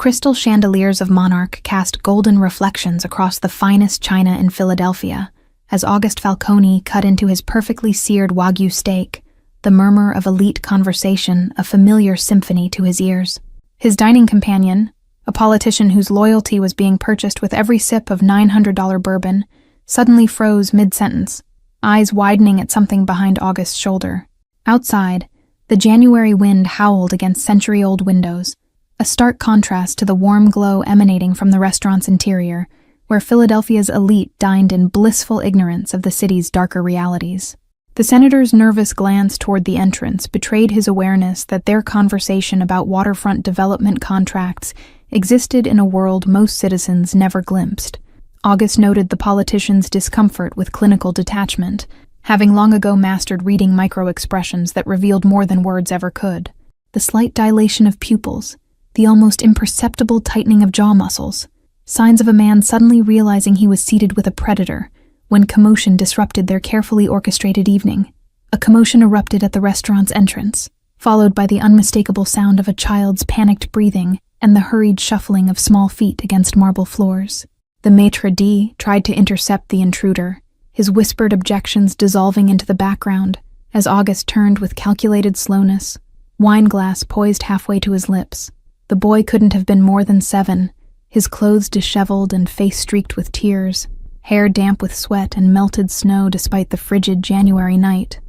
crystal chandeliers of Monarch cast golden reflections across the finest china in Philadelphia as August Falcone cut into his perfectly seared Wagyu steak, the murmur of elite conversation a familiar symphony to his ears. His dining companion, a politician whose loyalty was being purchased with every sip of $900 bourbon, suddenly froze mid-sentence, eyes widening at something behind August's shoulder. Outside, the January wind howled against century-old windows, a stark contrast to the warm glow emanating from the restaurant's interior, where Philadelphia's elite dined in blissful ignorance of the city's darker realities. The senator's nervous glance toward the entrance betrayed his awareness that their conversation about waterfront development contracts existed in a world most citizens never glimpsed. August noted the politician's discomfort with clinical detachment, having long ago mastered reading micro-expressions that revealed more than words ever could. The slight dilation of pupils, the almost imperceptible tightening of jaw muscles, signs of a man suddenly realizing he was seated with a predator, when commotion disrupted their carefully orchestrated evening. A commotion erupted at the restaurant's entrance, followed by the unmistakable sound of a child's panicked breathing and the hurried shuffling of small feet against marble floors. The maitre d' tried to intercept the intruder, his whispered objections dissolving into the background as August turned with calculated slowness, wine glass poised halfway to his lips. The boy couldn't have been more than 7, his clothes disheveled and face streaked with tears, hair damp with sweat and melted snow despite the frigid January night.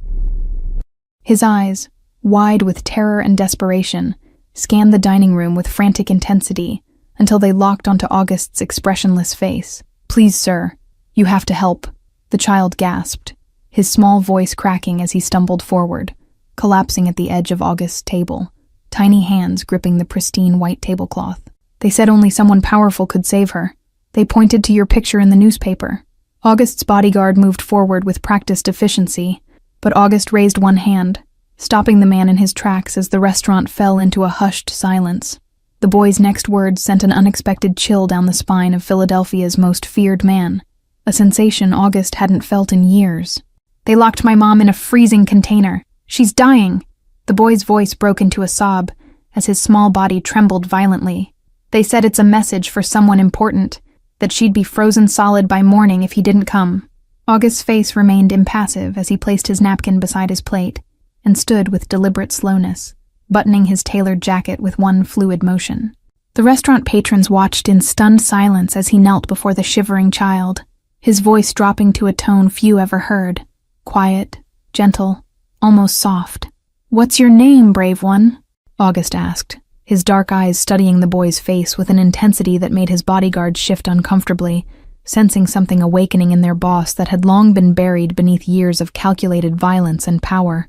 His eyes, wide with terror and desperation, scanned the dining room with frantic intensity until they locked onto August's expressionless face. "Please, sir, you have to help," the child gasped, his small voice cracking as he stumbled forward, collapsing at the edge of August's table, tiny hands gripping the pristine white tablecloth. "They said only someone powerful could save her. They pointed to your picture in the newspaper." August's bodyguard moved forward with practiced efficiency, but August raised one hand, stopping the man in his tracks as the restaurant fell into a hushed silence. The boy's next words sent an unexpected chill down the spine of Philadelphia's most feared man, a sensation August hadn't felt in years. "They locked my mom in a freezing container. She's dying." The boy's voice broke into a sob as his small body trembled violently. "They said it's a message for someone important, that she'd be frozen solid by morning if he didn't come." August's face remained impassive as he placed his napkin beside his plate and stood with deliberate slowness, buttoning his tailored jacket with one fluid motion. The restaurant patrons watched in stunned silence as he knelt before the shivering child, his voice dropping to a tone few ever heard, quiet, gentle, almost soft. "What's your name, brave one?" August asked, his dark eyes studying the boy's face with an intensity that made his bodyguard shift uncomfortably, sensing something awakening in their boss that had long been buried beneath years of calculated violence and power.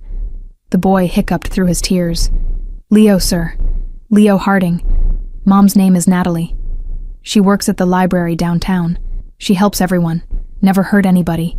The boy hiccuped through his tears. "Leo, sir. Leo Harding. Mom's name is Natalie. She works at the library downtown. She helps everyone. Never hurt anybody."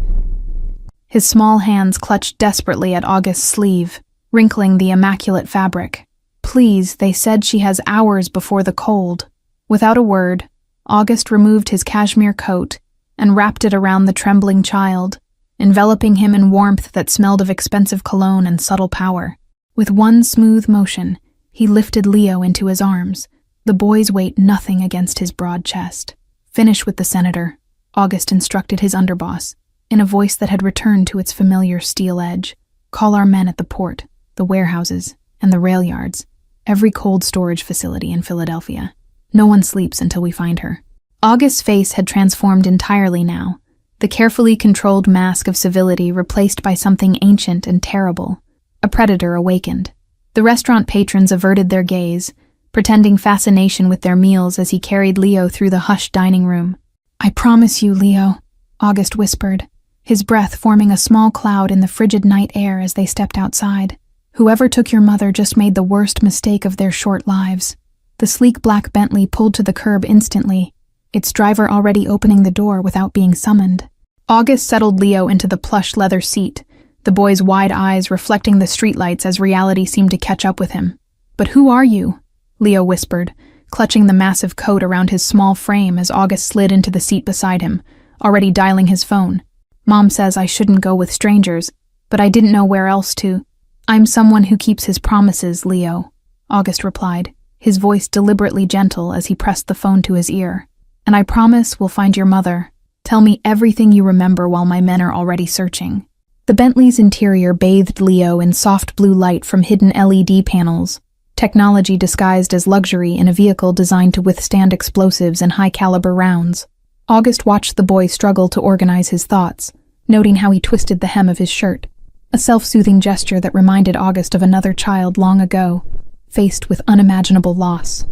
His small hands clutched desperately at August's sleeve, wrinkling the immaculate fabric. "Please, they said she has hours before the cold." Without a word, August removed his cashmere coat and wrapped it around the trembling child, enveloping him in warmth that smelled of expensive cologne and subtle power. With one smooth motion, he lifted Leo into his arms, the boy's weight nothing against his broad chest. "Finish with the senator," August instructed his underboss, in a voice that had returned to its familiar steel edge. "Call our men at the port, the warehouses, and the rail yards, every cold storage facility in Philadelphia. No one sleeps until we find her." August's face had transformed entirely now, the carefully controlled mask of civility replaced by something ancient and terrible. A predator awakened. The restaurant patrons averted their gaze, pretending fascination with their meals as he carried Leo through the hushed dining room. "I promise you, Leo," August whispered, his breath forming a small cloud in the frigid night air as they stepped outside. "Whoever took your mother just made the worst mistake of their short lives." The sleek black Bentley pulled to the curb instantly, its driver already opening the door without being summoned. August settled Leo into the plush leather seat, the boy's wide eyes reflecting the streetlights as reality seemed to catch up with him. "But who are you?" Leo whispered, clutching the massive coat around his small frame as August slid into the seat beside him, already dialing his phone. "Mom says I shouldn't go with strangers, but I didn't know where else to." "I'm someone who keeps his promises, Leo," August replied, his voice deliberately gentle as he pressed the phone to his ear. "And I promise we'll find your mother. Tell me everything you remember while my men are already searching." The Bentley's interior bathed Leo in soft blue light from hidden LED panels, technology disguised as luxury in a vehicle designed to withstand explosives and high-caliber rounds. August watched the boy struggle to organize his thoughts, noting how he twisted the hem of his shirt, a self-soothing gesture that reminded August of another child long ago, faced with unimaginable loss.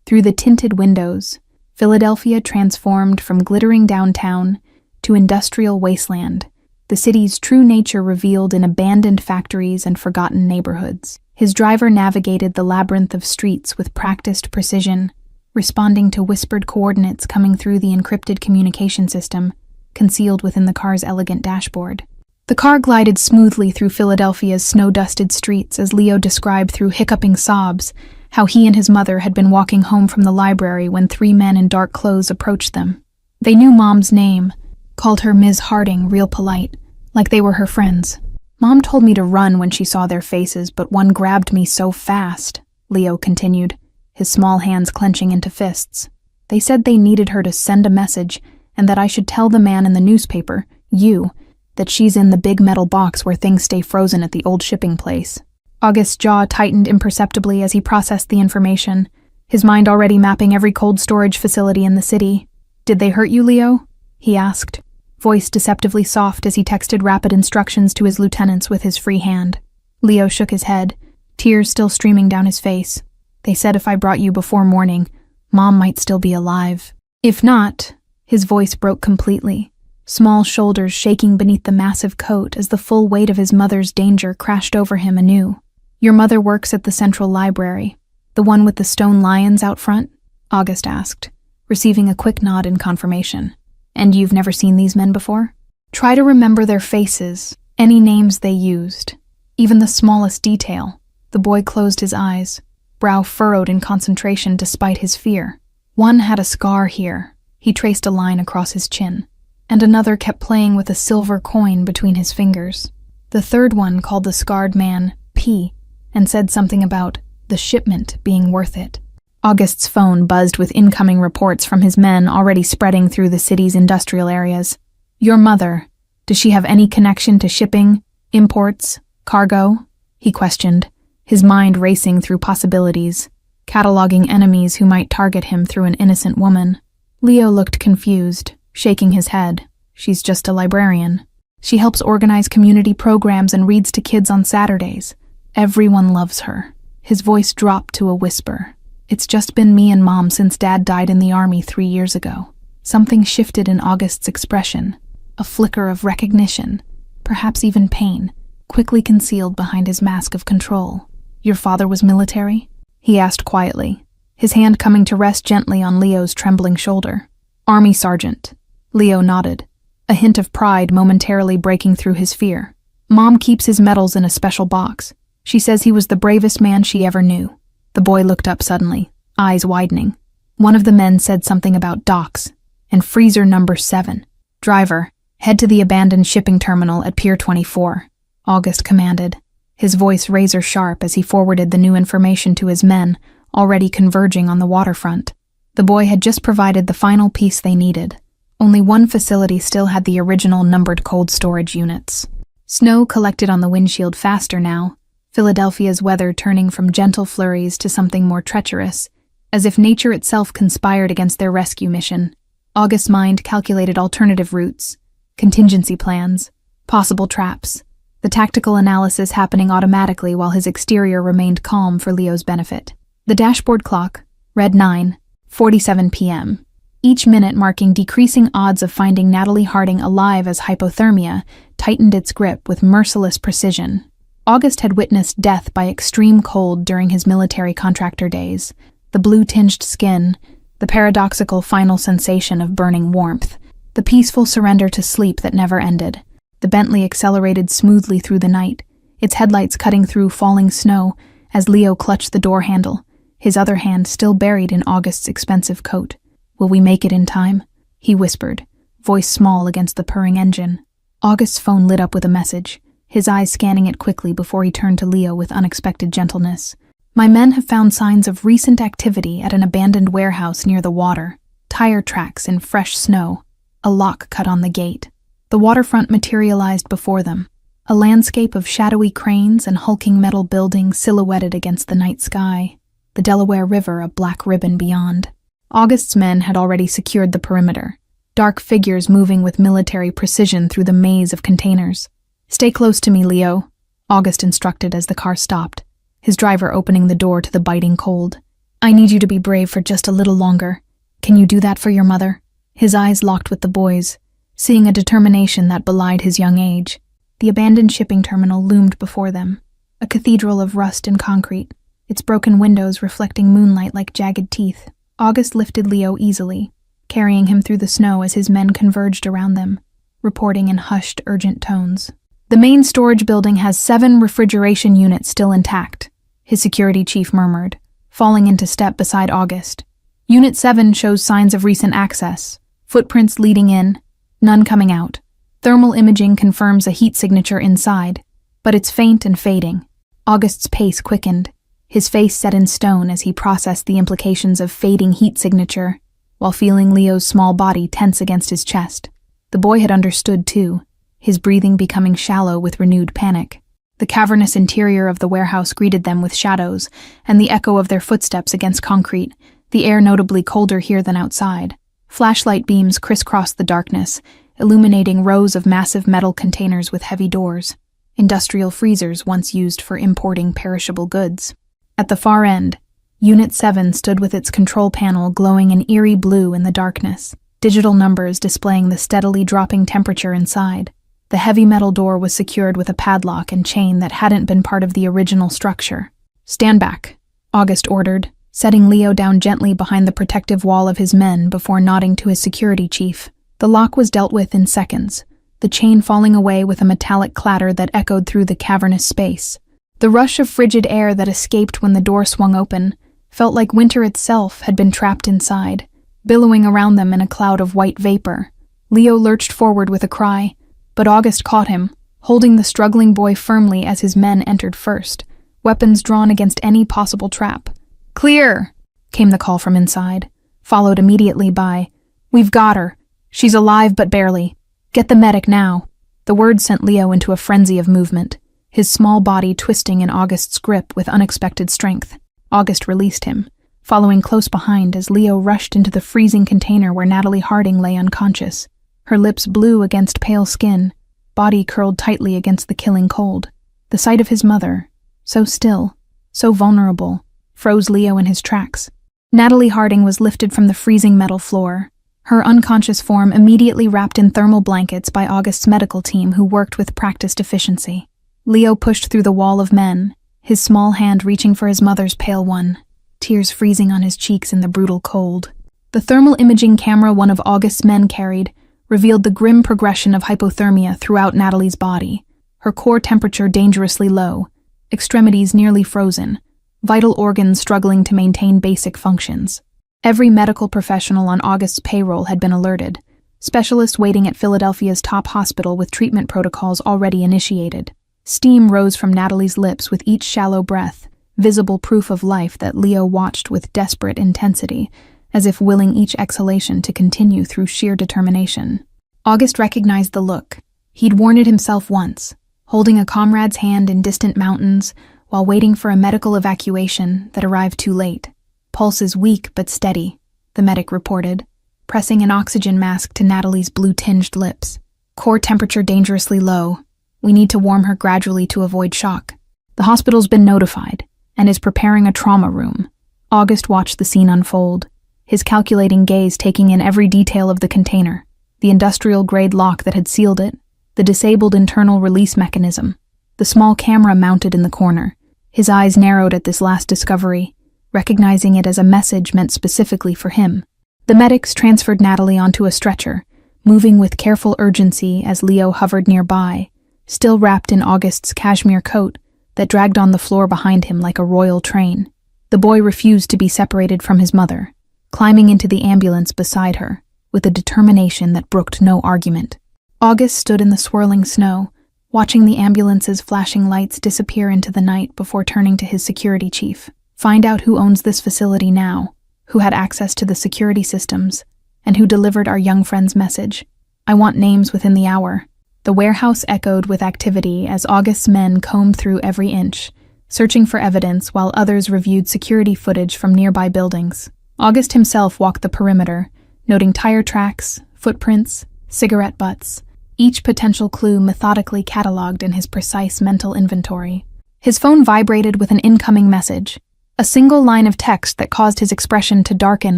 Through the tinted windows, Philadelphia transformed from glittering downtown to industrial wasteland, the city's true nature revealed in abandoned factories and forgotten neighborhoods. His driver navigated the labyrinth of streets with practiced precision, responding to whispered coordinates coming through the encrypted communication system concealed within the car's elegant dashboard. The car glided smoothly through Philadelphia's snow-dusted streets as Leo described through hiccuping sobs how he and his mother had been walking home from the library when 3 men in dark clothes approached them. They knew Mom's name, called her Ms. Harding real polite, like they were her friends. "Mom told me to run when she saw their faces, but one grabbed me so fast," Leo continued, his small hands clenching into fists. "They said they needed her to send a message and that I should tell the man in the newspaper, you, that she's in the big metal box where things stay frozen at the old shipping place." August's jaw tightened imperceptibly as he processed the information, his mind already mapping every cold storage facility in the city. "Did they hurt you, Leo?" he asked, voice deceptively soft as he texted rapid instructions to his lieutenants with his free hand. Leo shook his head, tears still streaming down his face. "They said if I brought you before morning, Mom might still be alive. If not," his voice broke completely, small shoulders shaking beneath the massive coat as the full weight of his mother's danger crashed over him anew. "Your mother works at the Central Library, the one with the stone lions out front?" August asked, receiving a quick nod in confirmation. "And you've never seen these men before? Try to remember their faces, any names they used, even the smallest detail." The boy closed his eyes, brow furrowed in concentration despite his fear. "One had a scar here," he traced a line across his chin, "and another kept playing with a silver coin between his fingers. The third one called the scarred man P and said something about the shipment being worth it." August's phone buzzed with incoming reports from his men already spreading through the city's industrial areas. "Your mother, does she have any connection to shipping, imports, cargo?" he questioned, his mind racing through possibilities, cataloging enemies who might target him through an innocent woman. Leo looked confused, shaking his head. "She's just a librarian. She helps organize community programs and reads to kids on Saturdays. Everyone loves her." His voice dropped to a whisper. "It's just been me and Mom since Dad died in the army 3 years ago." Something shifted in August's expression, a flicker of recognition, perhaps even pain, quickly concealed behind his mask of control. "Your father was military?" he asked quietly, his hand coming to rest gently on Leo's trembling shoulder. "Army sergeant." Leo nodded, a hint of pride momentarily breaking through his fear. "Mom keeps his medals in a special box. She says he was the bravest man she ever knew." The boy looked up suddenly, eyes widening. One of the men said something about docks and freezer number 7. "Driver, head to the abandoned shipping terminal at Pier 24, August commanded, his voice razor-sharp as he forwarded the new information to his men, already converging on the waterfront. The boy had just provided the final piece they needed. Only one facility still had the original numbered cold storage units. Snow collected on the windshield faster now, Philadelphia's weather turning from gentle flurries to something more treacherous, as if nature itself conspired against their rescue mission. August's mind calculated alternative routes, contingency plans, possible traps, the tactical analysis happening automatically while his exterior remained calm for Leo's benefit. The dashboard clock read 9:47 p.m., each minute marking decreasing odds of finding Natalie Harding alive as hypothermia tightened its grip with merciless precision. August had witnessed death by extreme cold during his military contractor days, the blue-tinged skin, the paradoxical final sensation of burning warmth, the peaceful surrender to sleep that never ended. The Bentley accelerated smoothly through the night, its headlights cutting through falling snow as Leo clutched the door handle, his other hand still buried in August's expensive coat. "Will we make it in time?" he whispered, voice small against the purring engine. August's phone lit up with a message, his eyes scanning it quickly before he turned to Leo with unexpected gentleness. My men have found signs of recent activity at an abandoned warehouse near the water, tire tracks in fresh snow, a lock cut on the gate. The waterfront materialized before them, a landscape of shadowy cranes and hulking metal buildings silhouetted against the night sky, the Delaware River a black ribbon beyond. August's men had already secured the perimeter, dark figures moving with military precision through the maze of containers. "Stay close to me, Leo," August instructed as the car stopped, his driver opening the door to the biting cold. "I need you to be brave for just a little longer. Can you do that for your mother?" His eyes locked with the boys, seeing a determination that belied his young age. The abandoned shipping terminal loomed before them, a cathedral of rust and concrete, its broken windows reflecting moonlight like jagged teeth. August lifted Leo easily, carrying him through the snow as his men converged around them, reporting in hushed, urgent tones. "The main storage building has 7 refrigeration units still intact," his security chief murmured, falling into step beside August. "Unit 7 shows signs of recent access, footprints leading in, none coming out. Thermal imaging confirms a heat signature inside, but it's faint and fading." August's pace quickened, his face set in stone as he processed the implications of fading heat signature, while feeling Leo's small body tense against his chest. The boy had understood too, his breathing becoming shallow with renewed panic. The cavernous interior of the warehouse greeted them with shadows and the echo of their footsteps against concrete, the air notably colder here than outside. Flashlight beams crisscrossed the darkness, illuminating rows of massive metal containers with heavy doors, industrial freezers once used for importing perishable goods. At the far end, Unit 7 stood with its control panel glowing an eerie blue in the darkness, digital numbers displaying the steadily dropping temperature inside. The heavy metal door was secured with a padlock and chain that hadn't been part of the original structure. "Stand back," August ordered, setting Leo down gently behind the protective wall of his men before nodding to his security chief. The lock was dealt with in seconds, the chain falling away with a metallic clatter that echoed through the cavernous space. The rush of frigid air that escaped when the door swung open felt like winter itself had been trapped inside, billowing around them in a cloud of white vapor. Leo lurched forward with a cry, but August caught him, holding the struggling boy firmly as his men entered first, weapons drawn against any possible trap. "Clear!" came the call from inside, followed immediately by, "We've got her. She's alive but barely. Get the medic now." The word sent Leo into a frenzy of movement, his small body twisting in August's grip with unexpected strength. August released him, following close behind as Leo rushed into the freezing container where Natalie Harding lay unconscious, her lips blue against pale skin, body curled tightly against the killing cold. The sight of his mother, so still, so vulnerable, froze Leo in his tracks. Natalie Harding was lifted from the freezing metal floor, her unconscious form immediately wrapped in thermal blankets by August's medical team who worked with practiced efficiency. Leo pushed through the wall of men, his small hand reaching for his mother's pale one, tears freezing on his cheeks in the brutal cold. The thermal imaging camera one of August's men carried revealed the grim progression of hypothermia throughout Natalie's body, her core temperature dangerously low, extremities nearly frozen, vital organs struggling to maintain basic functions. Every medical professional on August's payroll had been alerted, specialists waiting at Philadelphia's top hospital with treatment protocols already initiated. Steam rose from Natalie's lips with each shallow breath, visible proof of life that Leo watched with desperate intensity, as if willing each exhalation to continue through sheer determination. August recognized the look. He'd worn it himself once, holding a comrade's hand in distant mountains while waiting for a medical evacuation that arrived too late. "Pulses weak but steady," the medic reported, pressing an oxygen mask to Natalie's blue-tinged lips. "Core temperature dangerously low. We need to warm her gradually to avoid shock. The hospital's been notified and is preparing a trauma room." August watched the scene unfold, his calculating gaze taking in every detail of the container, the industrial-grade lock that had sealed it, the disabled internal release mechanism, the small camera mounted in the corner. His eyes narrowed at this last discovery, recognizing it as a message meant specifically for him. The medics transferred Natalie onto a stretcher, moving with careful urgency as Leo hovered nearby, still wrapped in August's cashmere coat that dragged on the floor behind him like a royal train. The boy refused to be separated from his mother, climbing into the ambulance beside her, with a determination that brooked no argument. August stood in the swirling snow, watching the ambulance's flashing lights disappear into the night before turning to his security chief. Find out who owns this facility now, who had access to the security systems, and who delivered our young friend's message. I want names within the hour." The warehouse echoed with activity as August's men combed through every inch, searching for evidence while others reviewed security footage from nearby buildings. August himself walked the perimeter, noting tire tracks, footprints, cigarette butts, each potential clue methodically catalogued in his precise mental inventory. His phone vibrated with an incoming message, a single line of text that caused his expression to darken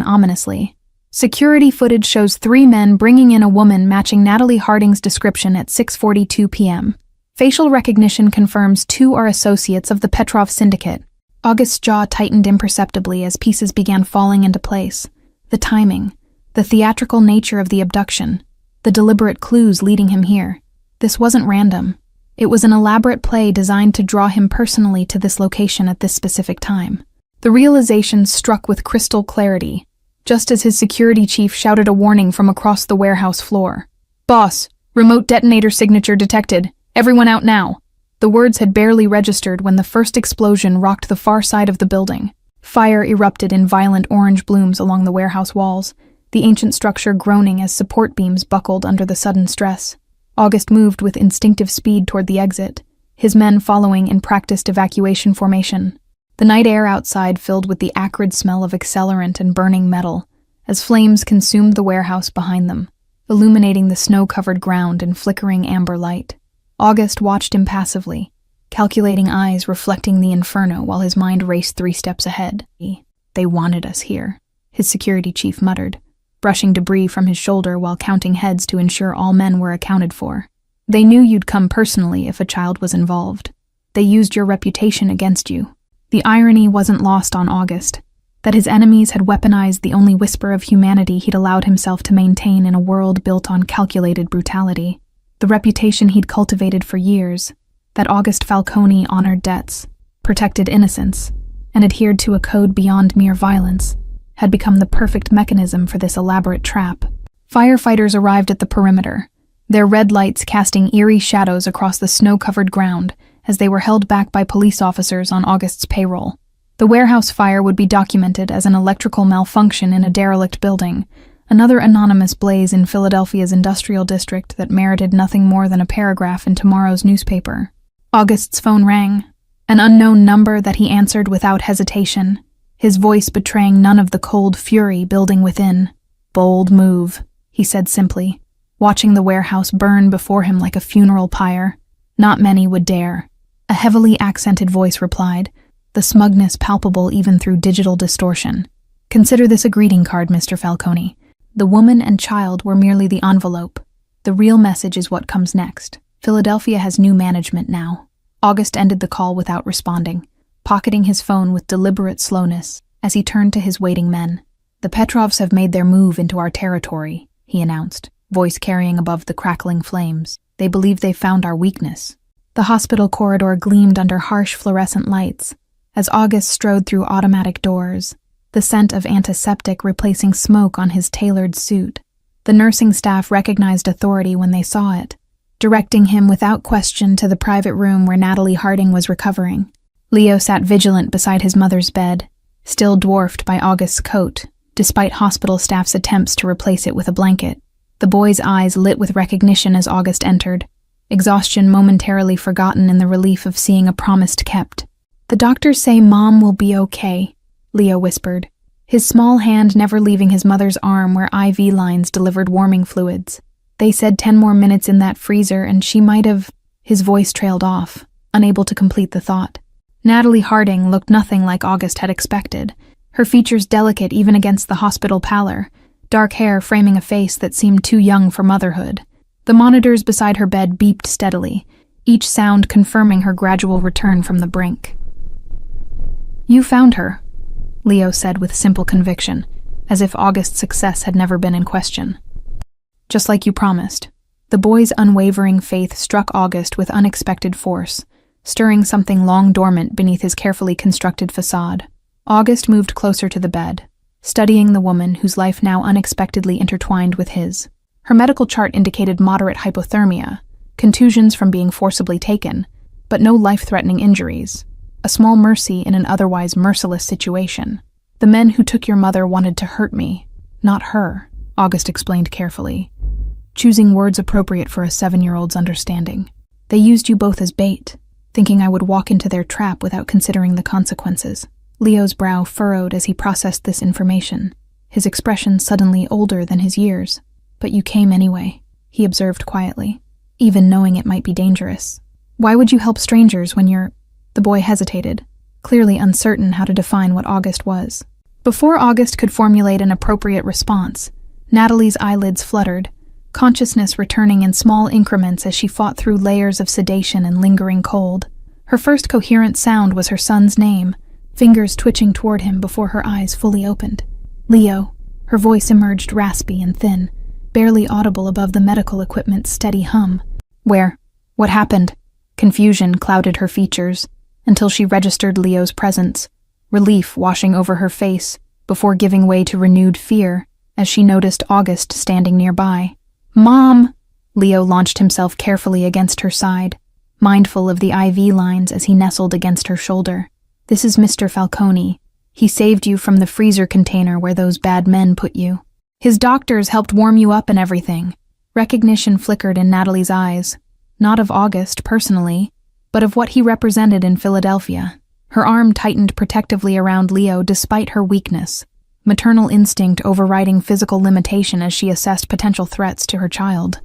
ominously. Security footage shows 3 men bringing in a woman matching Natalie Harding's description at 6:42 p.m. Facial recognition confirms 2 are associates of the Petrov syndicate. August's jaw tightened imperceptibly as pieces began falling into place. The timing, the theatrical nature of the abduction, the deliberate clues leading him here. This wasn't random. It was an elaborate play designed to draw him personally to this location at this specific time. The realization struck with crystal clarity, just as his security chief shouted a warning from across the warehouse floor. "Boss, remote detonator signature detected. Everyone out now." The words had barely registered when the first explosion rocked the far side of the building. Fire erupted in violent orange blooms along the warehouse walls, the ancient structure groaning as support beams buckled under the sudden stress. August moved with instinctive speed toward the exit, his men following in practiced evacuation formation. The night air outside filled with the acrid smell of accelerant and burning metal, as flames consumed the warehouse behind them, illuminating the snow-covered ground in flickering amber light. August watched impassively, calculating eyes reflecting the inferno while his mind raced 3 steps ahead. "They wanted us here," his security chief muttered, brushing debris from his shoulder while counting heads to ensure all men were accounted for. "They knew you'd come personally if a child was involved. They used your reputation against you." The irony wasn't lost on August, that his enemies had weaponized the only whisper of humanity he'd allowed himself to maintain in a world built on calculated brutality. The reputation he'd cultivated for years, that August Falcone honored debts, protected innocence, and adhered to a code beyond mere violence, had become the perfect mechanism for this elaborate trap. Firefighters arrived at the perimeter, their red lights casting eerie shadows across the snow-covered ground as they were held back by police officers on August's payroll. The warehouse fire would be documented as an electrical malfunction in a derelict building, another anonymous blaze in Philadelphia's industrial district that merited nothing more than a paragraph in tomorrow's newspaper. August's phone rang, an unknown number that he answered without hesitation, his voice betraying none of the cold fury building within. "Bold move," he said simply, watching the warehouse burn before him like a funeral pyre. "Not many would dare." A heavily accented voice replied, the smugness palpable even through digital distortion. "Consider this a greeting card, Mr. Falcone. The woman and child were merely the envelope. The real message is what comes next. Philadelphia has new management now." August ended the call without responding, pocketing his phone with deliberate slowness as he turned to his waiting men. "The Petrovs have made their move into our territory," he announced, voice carrying above the crackling flames. "They believe they've found our weakness." The hospital corridor gleamed under harsh fluorescent lights as August strode through automatic doors, the scent of antiseptic replacing smoke on his tailored suit. The nursing staff recognized authority when they saw it, directing him without question to the private room where Natalie Harding was recovering. Leo sat vigilant beside his mother's bed, still dwarfed by August's coat, despite hospital staff's attempts to replace it with a blanket. The boy's eyes lit with recognition as August entered, exhaustion momentarily forgotten in the relief of seeing a promise kept. "The doctors say Mom will be okay," Leo whispered, his small hand never leaving his mother's arm where IV lines delivered warming fluids. "They said 10 more minutes in that freezer and she might have—" His voice trailed off, unable to complete the thought. Natalie Harding looked nothing like August had expected, her features delicate even against the hospital pallor, dark hair framing a face that seemed too young for motherhood. The monitors beside her bed beeped steadily, each sound confirming her gradual return from the brink. "You found her," Leo said with simple conviction, as if August's success had never been in question. "Just like you promised." The boy's unwavering faith struck August with unexpected force, stirring something long dormant beneath his carefully constructed facade. August moved closer to the bed, studying the woman whose life now unexpectedly intertwined with his. Her medical chart indicated moderate hypothermia, contusions from being forcibly taken, but no life-threatening injuries. a small mercy in an otherwise merciless situation. The men who took your mother wanted to hurt me, not her, August explained carefully, choosing words appropriate for a 7-year-old's understanding. They used you both as bait, thinking I would walk into their trap without considering the consequences. Leo's brow furrowed as he processed this information, his expression suddenly older than his years. But you came anyway, he observed quietly, even knowing it might be dangerous. Why would you help strangers when you're... The boy hesitated, clearly uncertain how to define what August was. Before August could formulate an appropriate response, Natalie's eyelids fluttered, consciousness returning in small increments as she fought through layers of sedation and lingering cold. Her first coherent sound was her son's name, fingers twitching toward him before her eyes fully opened. Leo. Her voice emerged raspy and thin, barely audible above the medical equipment's steady hum. Where? What happened? Confusion clouded her features until she registered Leo's presence, relief washing over her face before giving way to renewed fear as she noticed August standing nearby. Mom! Leo launched himself carefully against her side, mindful of the IV lines as he nestled against her shoulder. This is Mr. Falcone. He saved you from the freezer container where those bad men put you. His doctors helped warm you up and everything. Recognition flickered in Natalie's eyes, not of August personally, but of what he represented in Philadelphia. Her arm tightened protectively around Leo despite her weakness, maternal instinct overriding physical limitation as she assessed potential threats to her child.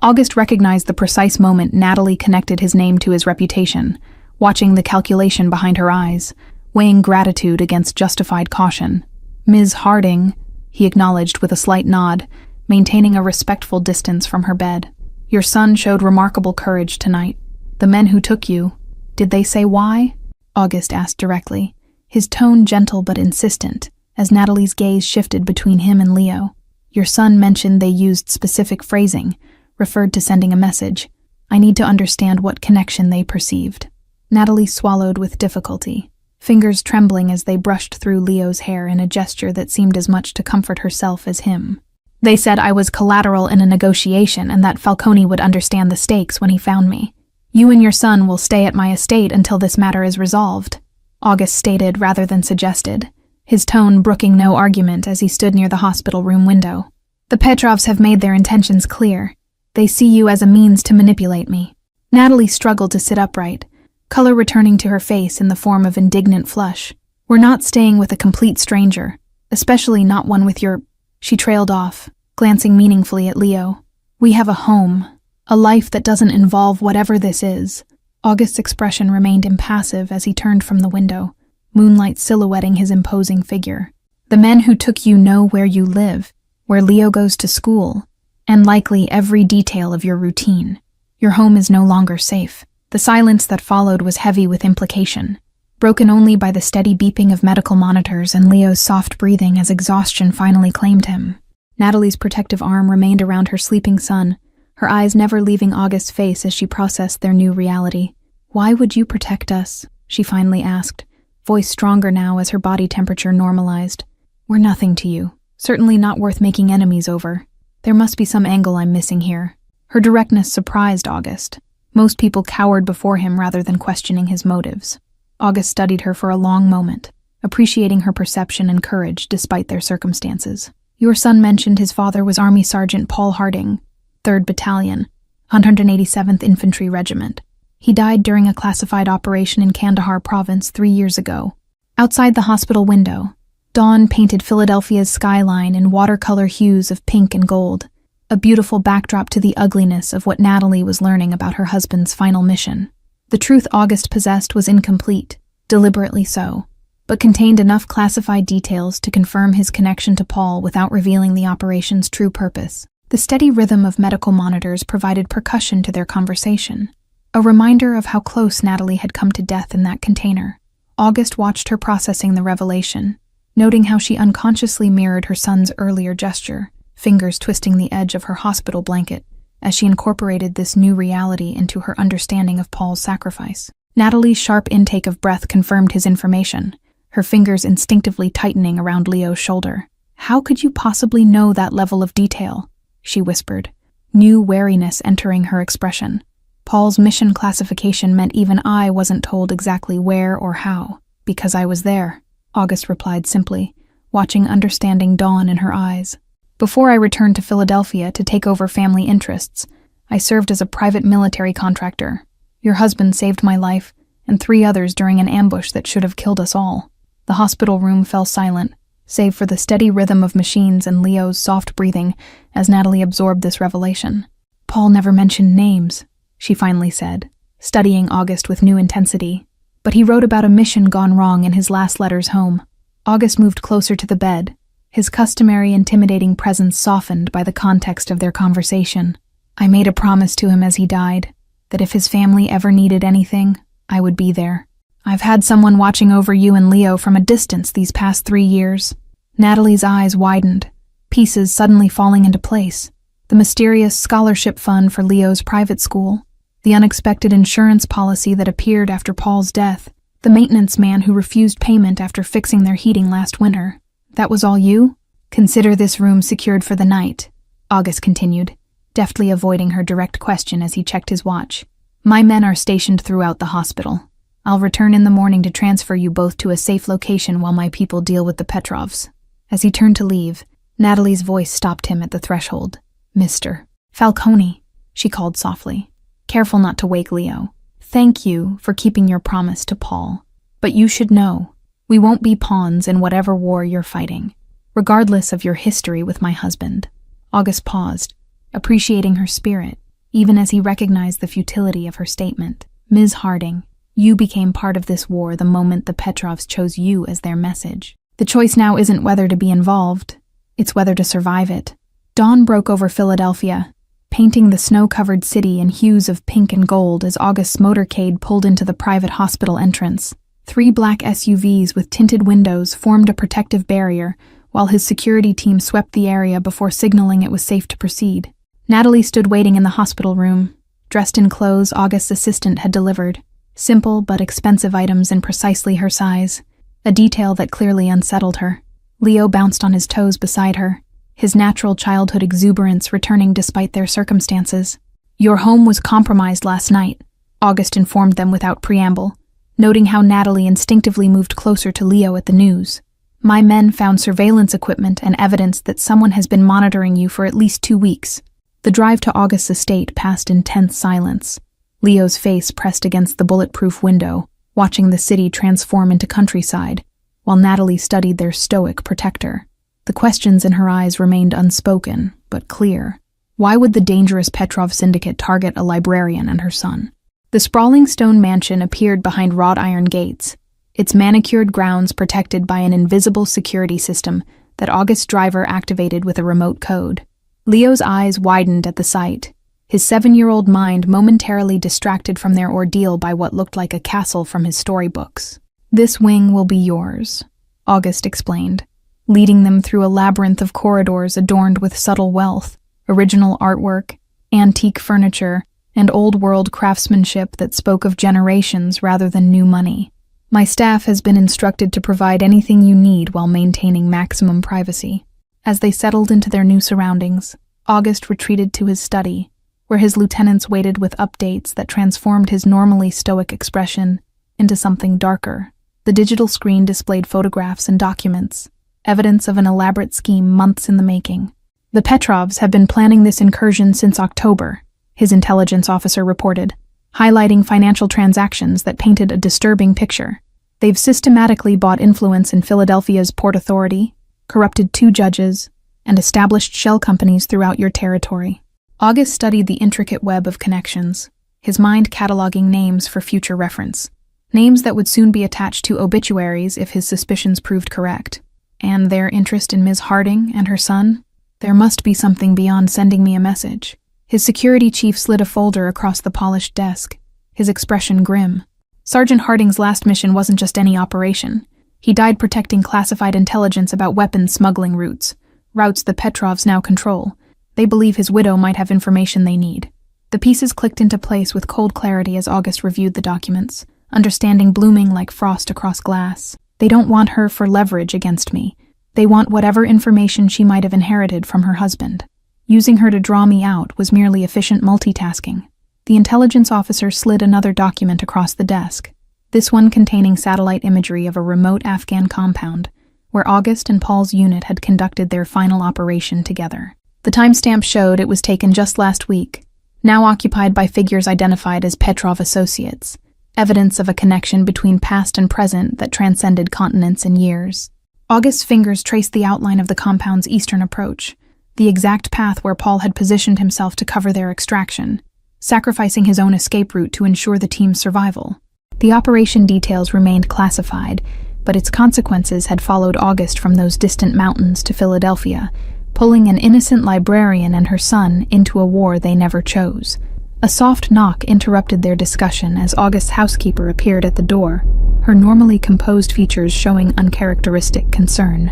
August recognized the precise moment Natalie connected his name to his reputation, watching the calculation behind her eyes, weighing gratitude against justified caution. Ms. Harding, he acknowledged with a slight nod, maintaining a respectful distance from her bed. Your son showed remarkable courage tonight. The men who took you, did they say why? August asked directly, his tone gentle but insistent, as Natalie's gaze shifted between him and Leo. Your son mentioned they used specific phrasing, referred to sending a message. I need to understand what connection they perceived. Natalie swallowed with difficulty, fingers trembling as they brushed through Leo's hair in a gesture that seemed as much to comfort herself as him. They said I was collateral in a negotiation and that Falcone would understand the stakes when he found me. You and your son will stay at my estate until this matter is resolved, August stated rather than suggested, his tone brooking no argument as he stood near the hospital room window. The Petrovs have made their intentions clear. They see you as a means to manipulate me. Natalie struggled to sit upright, color returning to her face in the form of indignant flush. We're not staying with a complete stranger, especially not one with your... She trailed off, glancing meaningfully at Leo. We have a home, a life that doesn't involve whatever this is. August's expression remained impassive as he turned from the window, moonlight silhouetting his imposing figure. The men who took you know where you live, where Leo goes to school, and likely every detail of your routine. Your home is no longer safe. The silence that followed was heavy with implication, broken only by the steady beeping of medical monitors and Leo's soft breathing as exhaustion finally claimed him. Natalie's protective arm remained around her sleeping son, her eyes never leaving August's face as she processed their new reality. Why would you protect us? She finally asked, voice stronger now as her body temperature normalized. We're nothing to you, certainly not worth making enemies over. There must be some angle I'm missing here. Her directness surprised August. Most people cowered before him rather than questioning his motives. August studied her for a long moment, appreciating her perception and courage despite their circumstances. Your son mentioned his father was Army Sergeant Paul Harding, 3rd Battalion, 187th Infantry Regiment. He died during a classified operation in Kandahar Province 3 years ago. Outside the hospital window, dawn painted Philadelphia's skyline in watercolor hues of pink and gold, a beautiful backdrop to the ugliness of what Natalie was learning about her husband's final mission. The truth August possessed was incomplete, deliberately so, but contained enough classified details to confirm his connection to Paul without revealing the operation's true purpose. The steady rhythm of medical monitors provided percussion to their conversation, a reminder of how close Natalie had come to death in that container. August watched her processing the revelation, noting how she unconsciously mirrored her son's earlier gesture, fingers twisting the edge of her hospital blanket, as she incorporated this new reality into her understanding of Paul's sacrifice. Natalie's sharp intake of breath confirmed his information, her fingers instinctively tightening around Leo's shoulder. How could you possibly know that level of detail? She whispered, new wariness entering her expression. Paul's mission classification meant even I wasn't told exactly where or how, because I was there, August replied simply, watching understanding dawn in her eyes. Before I returned to Philadelphia to take over family interests, I served as a private military contractor. Your husband saved my life, and 3 others during an ambush that should have killed us all. The hospital room fell silent, save for the steady rhythm of machines and Leo's soft breathing as Natalie absorbed this revelation. Paul never mentioned names, she finally said, studying August with new intensity. But he wrote about a mission gone wrong in his last letters home. August moved closer to the bed, his customary intimidating presence softened by the context of their conversation. I made a promise to him as he died, that if his family ever needed anything, I would be there. I've had someone watching over you and Leo from a distance these past 3 years. Natalie's eyes widened, pieces suddenly falling into place. The mysterious scholarship fund for Leo's private school, the unexpected insurance policy that appeared after Paul's death, the maintenance man who refused payment after fixing their heating last winter. That was all you? Consider this room secured for the night, August continued, deftly avoiding her direct question as he checked his watch. My men are stationed throughout the hospital. I'll return in the morning to transfer you both to a safe location while my people deal with the Petrovs. As he turned to leave, Natalie's voice stopped him at the threshold. Mr. Falcone, she called softly, careful not to wake Leo. Thank you for keeping your promise to Paul. But you should know, we won't be pawns in whatever war you're fighting, regardless of your history with my husband. August paused, appreciating her spirit, even as he recognized the futility of her statement. Ms. Harding, you became part of this war the moment the Petrovs chose you as their message. The choice now isn't whether to be involved, it's whether to survive it. Dawn broke over Philadelphia, painting the snow-covered city in hues of pink and gold as August's motorcade pulled into the private hospital entrance. 3 black SUVs with tinted windows formed a protective barrier, while his security team swept the area before signaling it was safe to proceed. Natalie stood waiting in the hospital room, dressed in clothes August's assistant had delivered, simple but expensive items in precisely her size, a detail that clearly unsettled her. Leo bounced on his toes beside her, his natural childhood exuberance returning despite their circumstances. Your home was compromised last night, August informed them without preamble, noting how Natalie instinctively moved closer to Leo at the news. My men found surveillance equipment and evidence that someone has been monitoring you for at least 2 weeks. The drive to August's estate passed in tense silence, Leo's face pressed against the bulletproof window, watching the city transform into countryside, while Natalie studied their stoic protector. The questions in her eyes remained unspoken, but clear. Why would the dangerous Petrov syndicate target a librarian and her son? The sprawling stone mansion appeared behind wrought iron gates, its manicured grounds protected by an invisible security system that August's driver activated with a remote code. Leo's eyes widened at the sight, his 7-year-old mind momentarily distracted from their ordeal by what looked like a castle from his storybooks. This wing will be yours, August explained, leading them through a labyrinth of corridors adorned with subtle wealth, original artwork, antique furniture, and old-world craftsmanship that spoke of generations rather than new money. My staff has been instructed to provide anything you need while maintaining maximum privacy. As they settled into their new surroundings, August retreated to his study, where his lieutenants waited with updates that transformed his normally stoic expression into something darker. The digital screen displayed photographs and documents, evidence of an elaborate scheme months in the making. The Petrovs have been planning this incursion since October, his intelligence officer reported, highlighting financial transactions that painted a disturbing picture. They've systematically bought influence in Philadelphia's Port Authority, corrupted 2 judges, and established shell companies throughout your territory. August studied the intricate web of connections, his mind cataloging names for future reference, names that would soon be attached to obituaries if his suspicions proved correct. And their interest in Ms. Harding and her son? There must be something beyond sending me a message. His security chief slid a folder across the polished desk, his expression grim. Sergeant Harding's last mission wasn't just any operation. He died protecting classified intelligence about weapons smuggling routes the Petrovs now control. They believe his widow might have information they need. The pieces clicked into place with cold clarity as August reviewed the documents, understanding blooming like frost across glass. They don't want her for leverage against me. They want whatever information she might have inherited from her husband. Using her to draw me out was merely efficient multitasking. The intelligence officer slid another document across the desk, this one containing satellite imagery of a remote Afghan compound, where August and Paul's unit had conducted their final operation together. The timestamp showed it was taken just last week, now occupied by figures identified as Petrov associates, evidence of a connection between past and present that transcended continents and years. August's fingers traced the outline of the compound's eastern approach, the exact path where Paul had positioned himself to cover their extraction, sacrificing his own escape route to ensure the team's survival. The operation details remained classified, but its consequences had followed August from those distant mountains to Philadelphia, pulling an innocent librarian and her son into a war they never chose. A soft knock interrupted their discussion as August's housekeeper appeared at the door, her normally composed features showing uncharacteristic concern.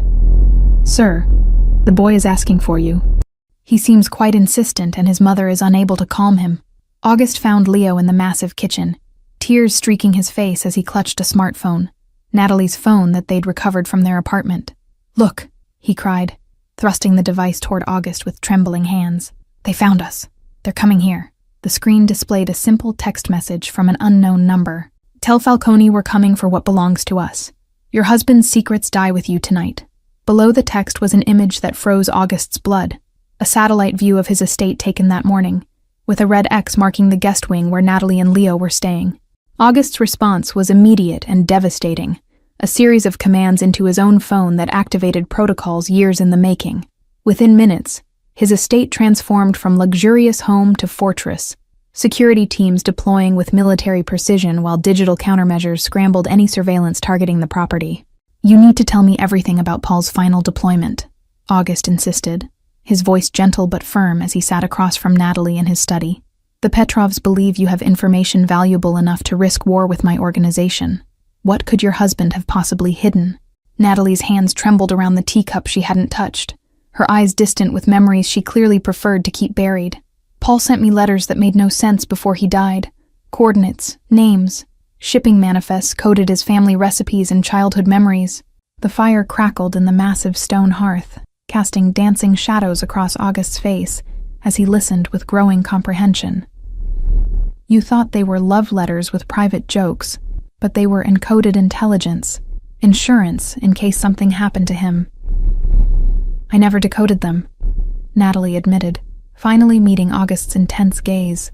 "Sir, the boy is asking for you. He seems quite insistent and his mother is unable to calm him." August found Leo in the massive kitchen, tears streaking his face as he clutched a smartphone, Natalie's phone that they'd recovered from their apartment. "Look," he cried, thrusting the device toward August with trembling hands. "They found us. They're coming here." The screen displayed a simple text message from an unknown number. "Tell Falcone we're coming for what belongs to us. Your husband's secrets die with you tonight." Below the text was an image that froze August's blood, a satellite view of his estate taken that morning, with a red X marking the guest wing where Natalie and Leo were staying. August's response was immediate and devastating, a series of commands into his own phone that activated protocols years in the making. Within minutes, his estate transformed from luxurious home to fortress, security teams deploying with military precision while digital countermeasures scrambled any surveillance targeting the property. "You need to tell me everything about Paul's final deployment," August insisted, his voice gentle but firm as he sat across from Natalie in his study. "The Petrovs believe you have information valuable enough to risk war with my organization. What could your husband have possibly hidden?" Natalie's hands trembled around the teacup she hadn't touched, her eyes distant with memories she clearly preferred to keep buried. "Paul sent me letters that made no sense before he died. Coordinates, names, shipping manifests coded as family recipes and childhood memories." The fire crackled in the massive stone hearth, casting dancing shadows across August's face as he listened with growing comprehension. "You thought they were love letters with private jokes, but they were encoded intelligence, insurance in case something happened to him." "I never decoded them," Natalie admitted, finally meeting August's intense gaze.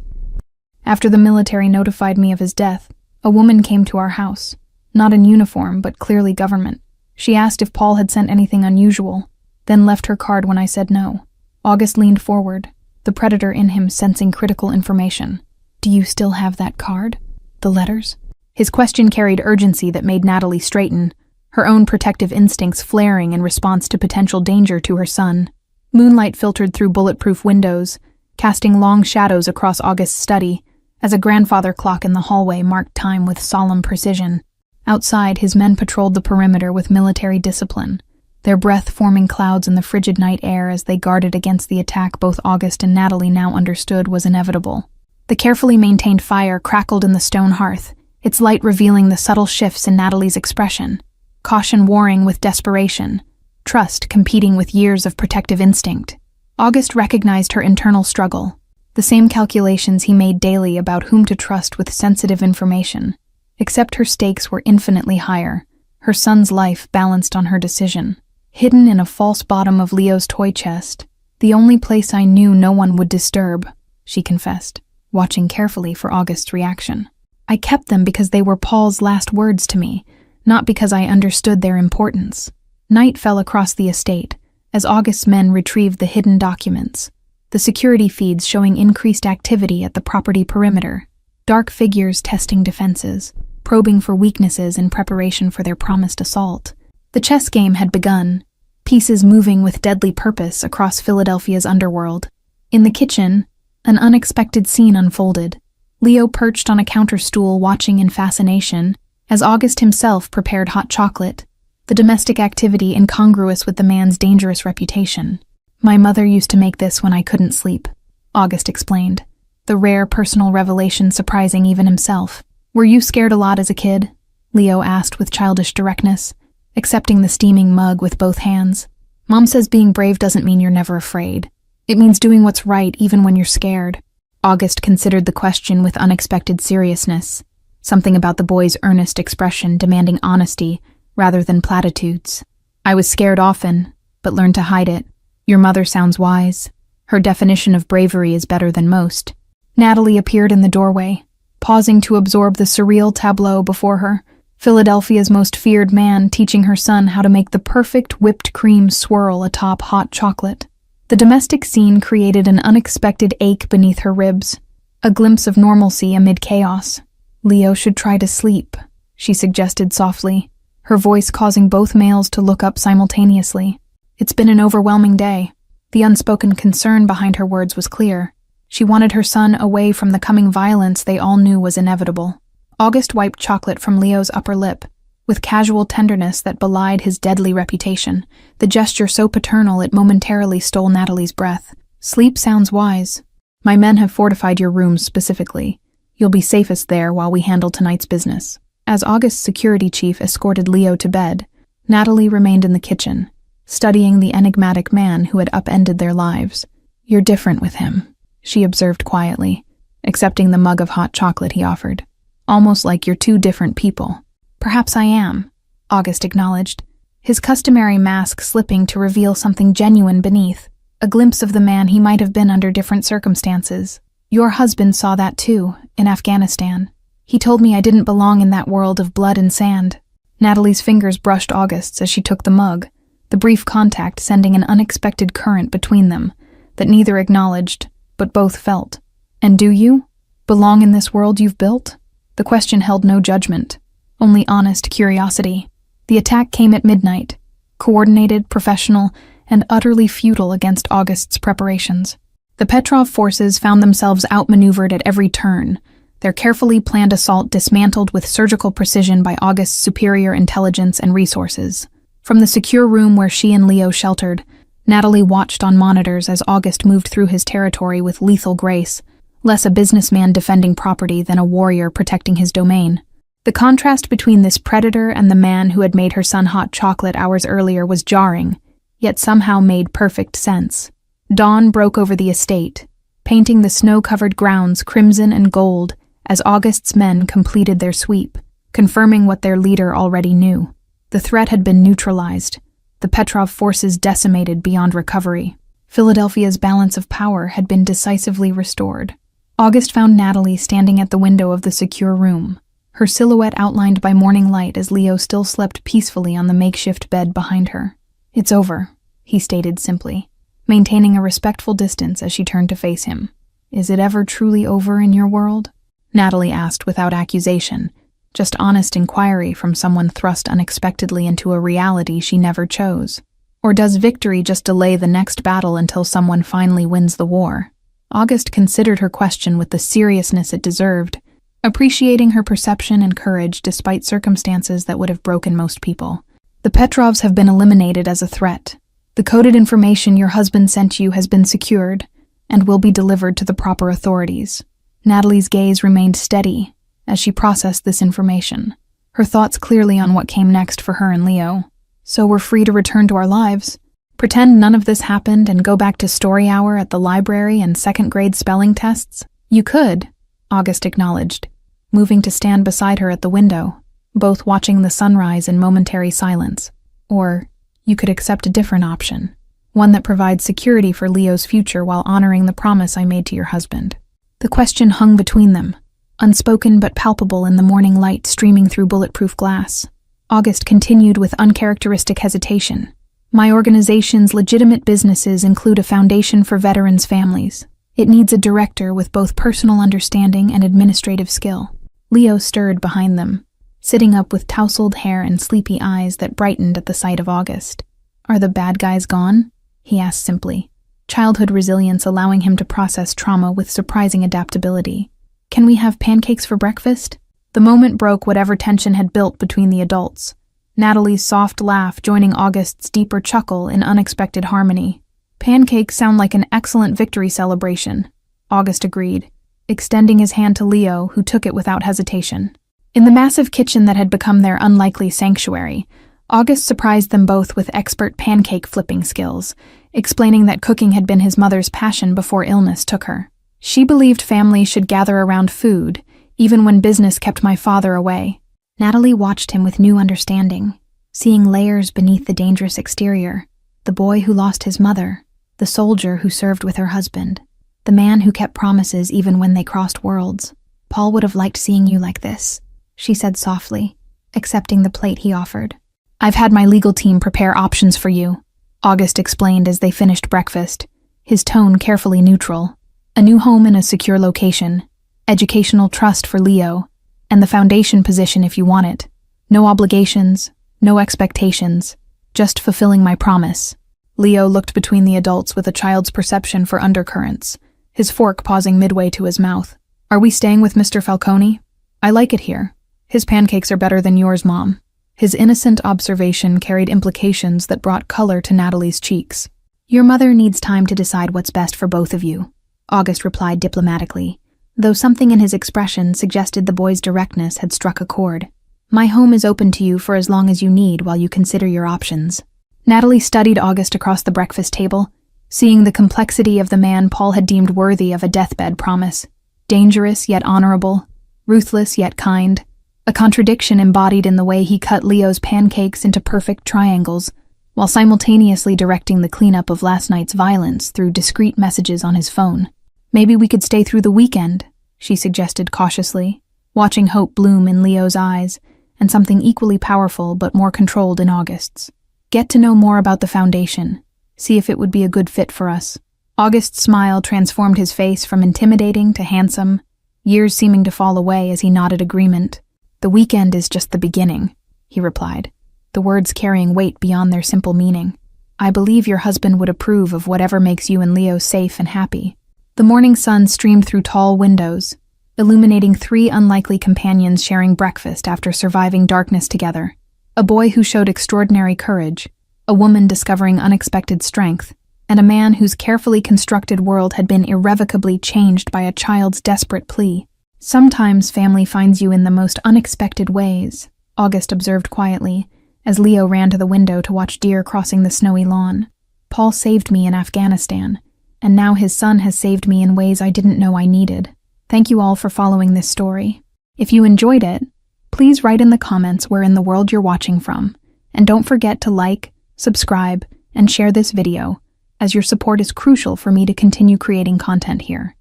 "After the military notified me of his death, a woman came to our house, not in uniform but clearly government. She asked if Paul had sent anything unusual, then left her card when I said no." August leaned forward, the predator in him sensing critical information. "Do you still have that card? The letters?" His question carried urgency that made Natalie straighten, her own protective instincts flaring in response to potential danger to her son. Moonlight filtered through bulletproof windows, casting long shadows across August's study, as a grandfather clock in the hallway marked time with solemn precision. Outside, his men patrolled the perimeter with military discipline, their breath forming clouds in the frigid night air as they guarded against the attack both August and Natalie now understood was inevitable. The carefully maintained fire crackled in the stone hearth, its light revealing the subtle shifts in Natalie's expression, caution warring with desperation, trust competing with years of protective instinct. August recognized her internal struggle, the same calculations he made daily about whom to trust with sensitive information, except her stakes were infinitely higher, her son's life balanced on her decision. "Hidden in a false bottom of Leo's toy chest, the only place I knew no one would disturb," she confessed, watching carefully for August's reaction. "I kept them because they were Paul's last words to me, not because I understood their importance." Night fell across the estate as August's men retrieved the hidden documents, the security feeds showing increased activity at the property perimeter, dark figures testing defenses, probing for weaknesses in preparation for their promised assault. The chess game had begun, pieces moving with deadly purpose across Philadelphia's underworld. In the kitchen, an unexpected scene unfolded. Leo perched on a counter stool watching in fascination as August himself prepared hot chocolate, the domestic activity incongruous with the man's dangerous reputation. "My mother used to make this when I couldn't sleep," August explained, the rare personal revelation surprising even himself. "Were you scared a lot as a kid?" Leo asked with childish directness, accepting the steaming mug with both hands. "Mom says being brave doesn't mean you're never afraid. It means doing what's right even when you're scared." August considered the question with unexpected seriousness, something about the boy's earnest expression demanding honesty rather than platitudes. I was scared often, but learned to hide it. Your mother sounds wise. Her definition of bravery is better than most. Natalie appeared in the doorway, pausing to absorb the surreal tableau before her. Philadelphia's most feared man teaching her son how to make the perfect whipped cream swirl atop hot chocolate. The domestic scene created an unexpected ache beneath her ribs, a glimpse of normalcy amid chaos. Leo should try to sleep, she suggested softly, her voice causing both males to look up simultaneously. It's been an overwhelming day. The unspoken concern behind her words was clear. She wanted her son away from the coming violence they all knew was inevitable. August wiped chocolate from Leo's upper lip, with casual tenderness that belied his deadly reputation, the gesture so paternal it momentarily stole Natalie's breath. Sleep sounds wise. My men have fortified your rooms specifically. You'll be safest there while we handle tonight's business. As August's security chief escorted Leo to bed, Natalie remained in the kitchen, studying the enigmatic man who had upended their lives. You're different with him, she observed quietly, accepting the mug of hot chocolate he offered. Almost like you're two different people. Perhaps I am, August acknowledged, his customary mask slipping to reveal something genuine beneath, a glimpse of the man he might have been under different circumstances. Your husband saw that too, in Afghanistan. He told me I didn't belong in that world of blood and sand. Natalie's fingers brushed August's as she took the mug, the brief contact sending an unexpected current between them that neither acknowledged, but both felt. And do you belong in this world you've built? The question held no judgment, only honest curiosity. The attack came at midnight, coordinated, professional, and utterly futile against August's preparations. The Petrov forces found themselves outmaneuvered at every turn, their carefully planned assault dismantled with surgical precision by August's superior intelligence and resources. From the secure room where she and Leo sheltered, Natalie watched on monitors as August moved through his territory with lethal grace, less a businessman defending property than a warrior protecting his domain. The contrast between this predator and the man who had made her son hot chocolate hours earlier was jarring, yet somehow made perfect sense. Dawn broke over the estate, painting the snow-covered grounds crimson and gold as August's men completed their sweep, confirming what their leader already knew. The threat had been neutralized, the Petrov forces decimated beyond recovery. Philadelphia's balance of power had been decisively restored. August found Natalie standing at the window of the secure room, her silhouette outlined by morning light as Leo still slept peacefully on the makeshift bed behind her. It's over, he stated simply, maintaining a respectful distance as she turned to face him. Is it ever truly over in your world? Natalie asked without accusation, just honest inquiry from someone thrust unexpectedly into a reality she never chose. Or does victory just delay the next battle until someone finally wins the war? August considered her question with the seriousness it deserved, appreciating her perception and courage despite circumstances that would have broken most people. The Petrovs have been eliminated as a threat. The coded information your husband sent you has been secured and will be delivered to the proper authorities. Natalie's gaze remained steady as she processed this information, her thoughts clearly on what came next for her and Leo. So we're free to return to our lives, pretend none of this happened and go back to story hour at the library and second-grade spelling tests? You could, August acknowledged, moving to stand beside her at the window, both watching the sunrise in momentary silence. Or you could accept a different option, one that provides security for Leo's future while honoring the promise I made to your husband. The question hung between them, unspoken but palpable in the morning light streaming through bulletproof glass. August continued with uncharacteristic hesitation. My organization's legitimate businesses include a foundation for veterans' families. It needs a director with both personal understanding and administrative skill. Leo stirred behind them, sitting up with tousled hair and sleepy eyes that brightened at the sight of August. Are the bad guys gone? He asked simply, childhood resilience allowing him to process trauma with surprising adaptability. Can we have pancakes for breakfast? The moment broke whatever tension had built between the adults, Natalie's soft laugh joining August's deeper chuckle in unexpected harmony. Pancakes sound like an excellent victory celebration, August agreed, extending his hand to Leo, who took it without hesitation. In the massive kitchen that had become their unlikely sanctuary, August surprised them both with expert pancake flipping skills, explaining that cooking had been his mother's passion before illness took her. She believed families should gather around food, even when business kept my father away. Natalie watched him with new understanding, seeing layers beneath the dangerous exterior. The boy who lost his mother, the soldier who served with her husband, the man who kept promises even when they crossed worlds. Paul would have liked seeing you like this, she said softly, accepting the plate he offered. I've had my legal team prepare options for you, August explained as they finished breakfast, his tone carefully neutral. A new home in a secure location, educational trust for Leo, and the foundation position if you want it. No obligations, no expectations, just fulfilling my promise. Leo looked between the adults with a child's perception for undercurrents, his fork pausing midway to his mouth. Are we staying with Mr. Falcone? I like it here. His pancakes are better than yours, Mom. His innocent observation carried implications that brought color to Natalie's cheeks. Your mother needs time to decide what's best for both of you, August replied diplomatically, though something in his expression suggested the boy's directness had struck a chord. My home is open to you for as long as you need while you consider your options. Natalie studied August across the breakfast table, seeing the complexity of the man Paul had deemed worthy of a deathbed promise. Dangerous yet honorable, ruthless yet kind, a contradiction embodied in the way he cut Leo's pancakes into perfect triangles, while simultaneously directing the cleanup of last night's violence through discreet messages on his phone. Maybe we could stay through the weekend, she suggested cautiously, watching hope bloom in Leo's eyes, and something equally powerful but more controlled in August's. Get to know more about the foundation, see if it would be a good fit for us. August's smile transformed his face from intimidating to handsome, years seeming to fall away as he nodded agreement. The weekend is just the beginning, he replied, the words carrying weight beyond their simple meaning. I believe your husband would approve of whatever makes you and Leo safe and happy. The morning sun streamed through tall windows, illuminating three unlikely companions sharing breakfast after surviving darkness together. A boy who showed extraordinary courage, a woman discovering unexpected strength, and a man whose carefully constructed world had been irrevocably changed by a child's desperate plea. Sometimes family finds you in the most unexpected ways, August observed quietly, as Leo ran to the window to watch deer crossing the snowy lawn. Paul saved me in Afghanistan, and now his son has saved me in ways I didn't know I needed. Thank you all for following this story. If you enjoyed it, please write in the comments where in the world you're watching from, and don't forget to like, subscribe, and share this video, as your support is crucial for me to continue creating content here.